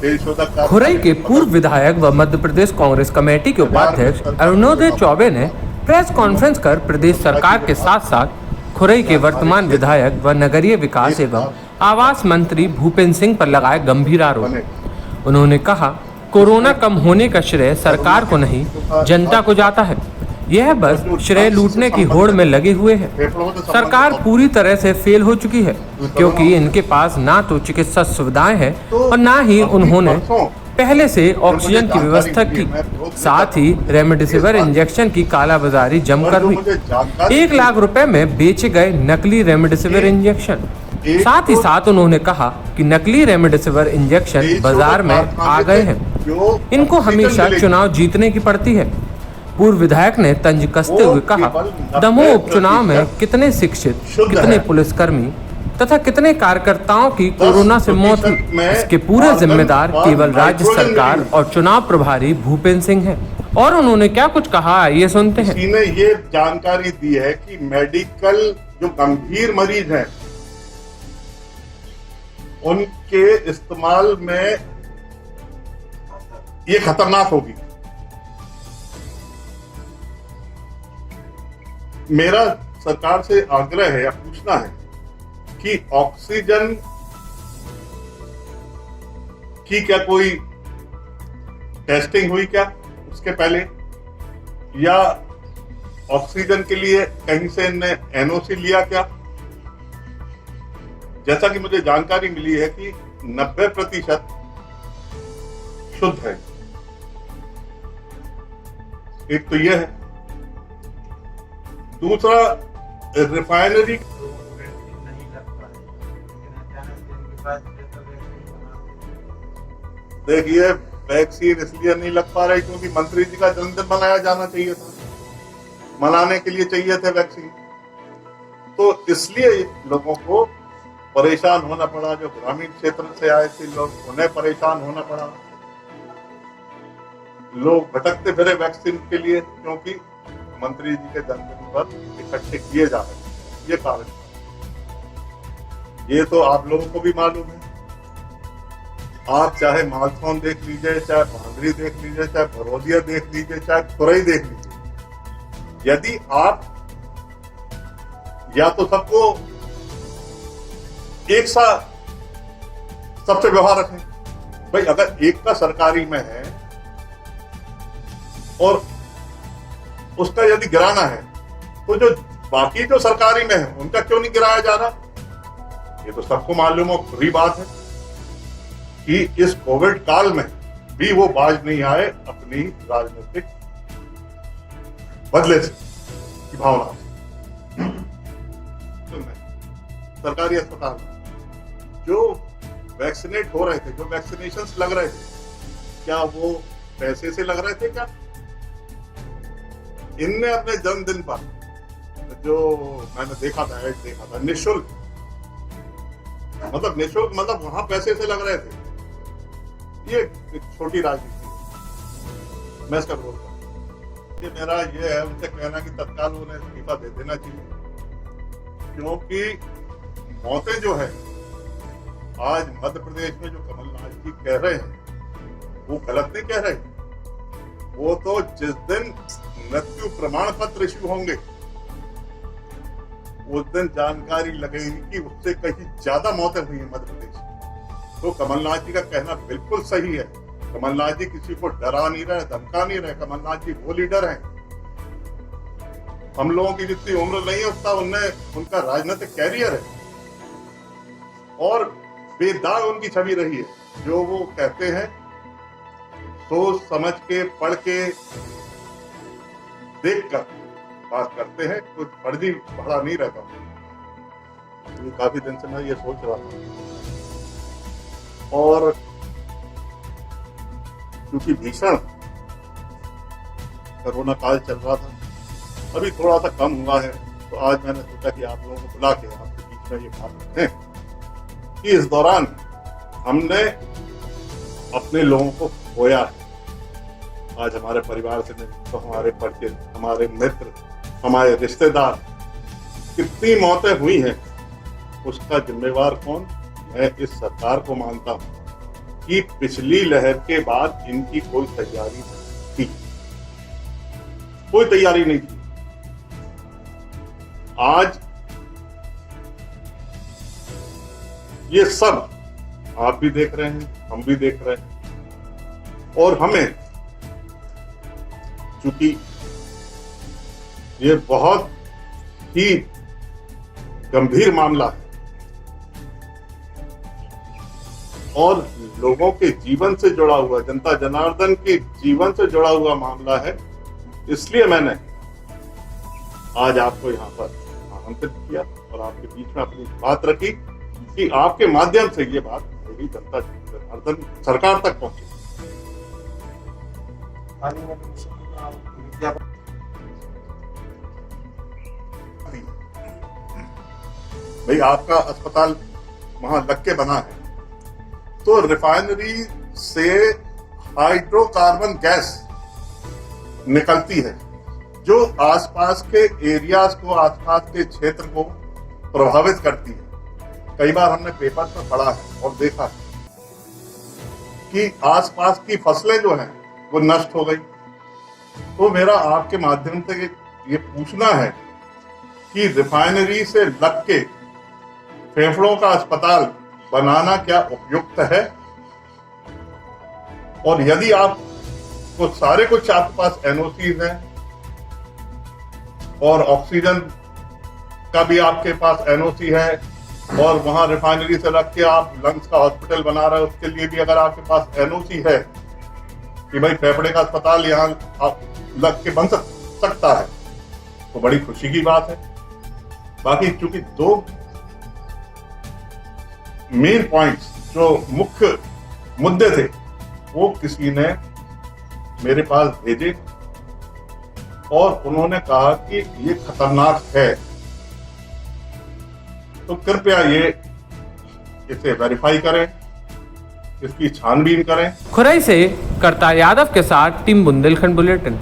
खुरई के पूर्व विधायक व मध्य प्रदेश कांग्रेस कमेटी के उपाध्यक्ष अरुणोदय चौबे ने प्रेस कॉन्फ्रेंस कर प्रदेश सरकार के साथ साथ खुरई के वर्तमान विधायक व नगरीय विकास एवं आवास मंत्री भूपेंद्र सिंह पर लगाए गंभीर आरोप। उन्होंने कहा, कोरोना कम होने का श्रेय सरकार को नहीं, जनता को जाता है। यह बस श्रेय लूटने की होड़ में लगे हुए हैं। सरकार पूरी तरह से फेल हो चुकी है, क्योंकि इनके पास ना तो चिकित्सा सुविधाएं हैं और ना ही उन्होंने पहले से ऑक्सीजन की व्यवस्था की। साथ ही रेमडेसिविर इंजेक्शन की कालाबाजारी जमकर हुई। 1 लाख रुपए में बेचे गए नकली रेमडेसिविर इंजेक्शन। साथ ही साथ उन्होंने कहा कि नकली रेमडेसिविर इंजेक्शन बाजार में आ गए हैं। इनको हमेशा चुनाव जीतने की पड़ती है। पूर्व विधायक ने तंज कसते हुए कहा, दमोह उपचुनाव में कितने शिक्षित, कितने पुलिसकर्मी तथा कितने कार्यकर्ताओं की कोरोना से मौत हुई, इसके पूरे जिम्मेदार केवल राज्य सरकार और चुनाव प्रभारी भूपेंद्र सिंह हैं। और उन्होंने क्या कुछ कहा, ये सुनते हैं। ने ये जानकारी दी है कि मेडिकल जो गंभीर मरीज हैं उनके इस्तेमाल में ये खतरनाक होगी। मेरा सरकार से आग्रह है या पूछना है कि ऑक्सीजन की क्या कोई टेस्टिंग हुई क्या उसके पहले, या ऑक्सीजन के लिए कहीं से इनने एनओसी लिया क्या? जैसा कि मुझे जानकारी मिली है कि 90% शुद्ध है। एक तो यह है। दूसरा, रिफाइनरी देखिए, वैक्सीन इसलिए नहीं लग पा रही क्योंकि मंत्री जी का जन्मदिन मनाया जाना चाहिए था, मनाने के लिए चाहिए थे वैक्सीन, तो इसलिए लोगों को परेशान होना पड़ा। जो ग्रामीण क्षेत्र से आए थे लोग, उन्हें परेशान होना पड़ा। लोग भटकते फिरे वैक्सीन के लिए क्योंकि मंत्री जी के जन्मदिन पर इकट्ठे किए जा रहे हैं। ये कारण, ये तो आप लोगों को भी मालूम है। आप चाहे मालथौन देख लीजिए, चाहे भांगरी देख लीजिए, चाहे भरोदिया देख लीजिए, चाहे खुरई देख लीजिए, यदि आप या तो सबको एक सा सबसे व्यवहार रखें। भाई, अगर एक का सरकारी में है और उसका यदि गिराना है, तो जो बाकी जो सरकारी में है उनका क्यों नहीं गिराया जा रहा? ये तो सबको मालूम और खुली बात है कि इस कोविड काल में भी वो बाज नहीं आए अपनी राजनीतिक बदले से की भावना से। सरकारी अस्पताल में जो वैक्सीनेट हो रहे थे, जो वैक्सीनेशंस लग रहे थे, क्या वो पैसे से लग रहे थे क्या? इनने अपने जन्मदिन पर जो मैंने देखा था, ऐड देखा था, निःशुल्क, मतलब वहां पैसे से लग रहे थे। ये एक छोटी राजनीति मैं इसका विरोध करता हूं। ये मेरा ये है उनसे कहना कि तत्काल उन्हें इस्तीफा दे देना चाहिए, क्योंकि मौतें जो है आज मध्य प्रदेश में जो कमलनाथ जी कह रहे हैं वो गलत नहीं कह रहे। वो तो जिस दिन मृत्यु प्रमाण पत्र इश्यू होंगे उस दिन जानकारी लगेगी कि उससे कहीं ज्यादा मौतें हुई हैं मध्य प्रदेश। तो कमलनाथ जी का कहना बिल्कुल सही है। कमलनाथ जी किसी को डरा नहीं रहे, धमका नहीं रहे। कमलनाथ जी वो लीडर हैं, हम लोगों की जितनी उम्र नहीं है उनका राजनीतिक कैरियर है और बेदाग उनकी छवि रही है। जो वो कहते हैं सोच समझ के, पढ़ के, देख कर बात करते हैं, कुछ फर्जी भरा नहीं रहता। ये काफी दिन से मैं ये सोच रहा था, और क्योंकि भीषण कोरोना काल चल रहा था, अभी थोड़ा सा कम हुआ है, तो आज मैंने सोचा कि आप लोगों को बुला के आपके बीच में ये बात रखें कि इस दौरान हमने अपने लोगों को खोया है। आज हमारे परिवार से नहीं तो हमारे परिचित, हमारे मित्र, हमारे रिश्तेदार, कितनी मौतें हुई हैं, उसका जिम्मेवार कौन? मैं इस सरकार को मानता हूँ। कि पिछली लहर के बाद इनकी कोई तैयारी नहीं थी, कोई तैयारी नहीं थी। आज ये सब आप भी देख रहे हैं, हम भी देख रहे हैं, और हमें चूंकि ये बहुत ही गंभीर मामला है और लोगों के जीवन से जुड़ा हुआ, जनता जनार्दन के जीवन से जुड़ा हुआ मामला है, इसलिए मैंने आज आपको यहाँ पर आमंत्रित किया और आपके बीच में अपनी बात रखी कि आपके माध्यम से ये बात मेरी जनता जनार्दन सरकार तक पहुंचे। भाई आपका अस्पताल वहां लग के बना है, तो रिफाइनरी से हाइड्रोकार्बन गैस निकलती है जो आसपास के एरियाज को, आसपास के क्षेत्र को प्रभावित करती है। कई बार हमने पेपर पर पढ़ा है और देखा है कि आसपास की फसलें जो हैं वो नष्ट हो गई। तो मेरा आपके माध्यम से ये पूछना है कि रिफाइनरी से लग के फेफड़ों का अस्पताल बनाना क्या उपयुक्त है, और यदि आप वो सारे कुछ आपके पास एनओसीज हैं और ऑक्सीजन का भी आपके पास एनओसी है और वहां रिफाइनरी से लग के आप लंग्स का हॉस्पिटल बना रहे हो, उसके लिए भी अगर आपके पास एनओसी है कि भाई फेफड़े का अस्पताल यहाँ आप लग के बन सकता है, तो बड़ी खुशी की बात है। बाकी चूंकि दो मेन पॉइंट्स जो मुख्य मुद्दे थे वो किसी ने मेरे पास भेजे और उन्होंने कहा कि ये खतरनाक है, तो कृपया इसे वेरीफाई करें, इसकी छानबीन करें। खुरई से करतार यादव के साथ टीम बुंदेलखंड बुलेटिन।